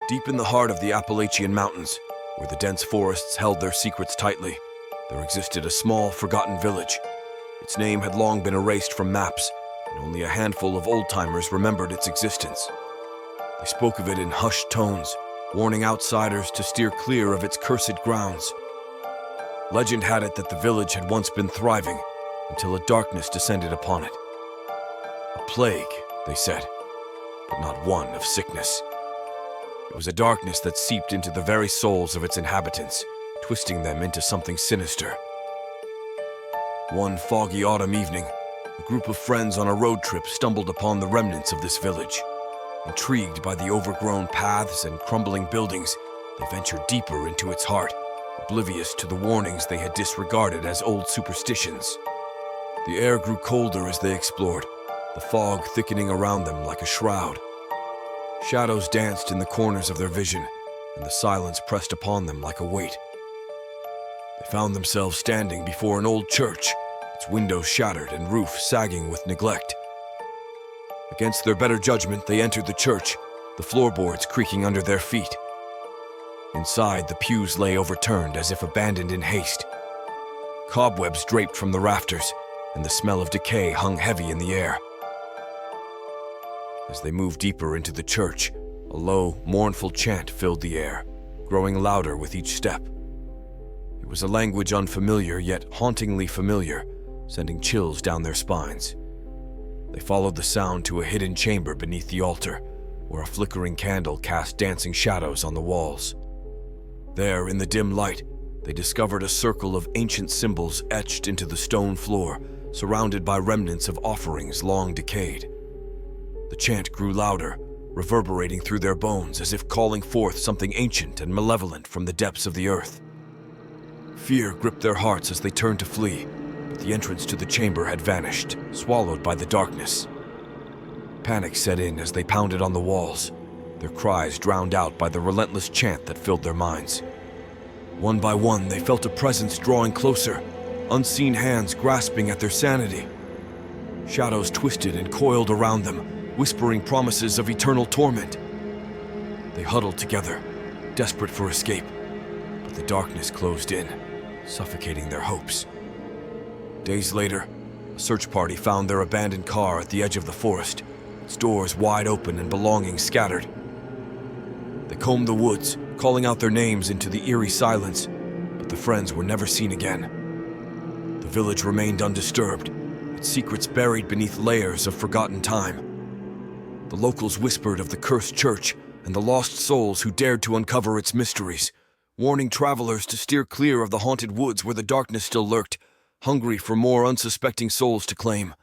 Deep in the heart of the Appalachian Mountains, where the dense forests held their secrets tightly, there existed a small, forgotten village. Its name had long been erased from maps, and only a handful of old-timers remembered its existence. They spoke of it in hushed tones, warning outsiders to steer clear of its cursed grounds. Legend had it that the village had once been thriving, until a darkness descended upon it. A plague, they said, but not one of sickness. It was a darkness that seeped into the very souls of its inhabitants, twisting them into something sinister. One foggy autumn evening, a group of friends on a road trip stumbled upon the remnants of this village. Intrigued by the overgrown paths and crumbling buildings, they ventured deeper into its heart, oblivious to the warnings they had disregarded as old superstitions. The air grew colder as they explored, the fog thickening around them like a shroud. Shadows danced in the corners of their vision, and the silence pressed upon them like a weight. They found themselves standing before an old church, its windows shattered and roof sagging with neglect. Against their better judgment, they entered the church, the floorboards creaking under their feet. Inside, the pews lay overturned as if abandoned in haste. Cobwebs draped from the rafters, and the smell of decay hung heavy in the air. As they moved deeper into the church, a low, mournful chant filled the air, growing louder with each step. It was a language unfamiliar yet hauntingly familiar, sending chills down their spines. They followed the sound to a hidden chamber beneath the altar, where a flickering candle cast dancing shadows on the walls. There, in the dim light, they discovered a circle of ancient symbols etched into the stone floor, surrounded by remnants of offerings long decayed. The chant grew louder, reverberating through their bones as if calling forth something ancient and malevolent from the depths of the earth. Fear gripped their hearts as they turned to flee, but the entrance to the chamber had vanished, swallowed by the darkness. Panic set in as they pounded on the walls, their cries drowned out by the relentless chant that filled their minds. One by one, they felt a presence drawing closer, unseen hands grasping at their sanity. Shadows twisted and coiled around them, whispering promises of eternal torment. They huddled together, desperate for escape, but the darkness closed in, suffocating their hopes. Days later, a search party found their abandoned car at the edge of the forest, its doors wide open and belongings scattered. They combed the woods, calling out their names into the eerie silence, but the friends were never seen again. The village remained undisturbed, its secrets buried beneath layers of forgotten time. The locals whispered of the cursed church and the lost souls who dared to uncover its mysteries, warning travelers to steer clear of the haunted woods where the darkness still lurked, hungry for more unsuspecting souls to claim.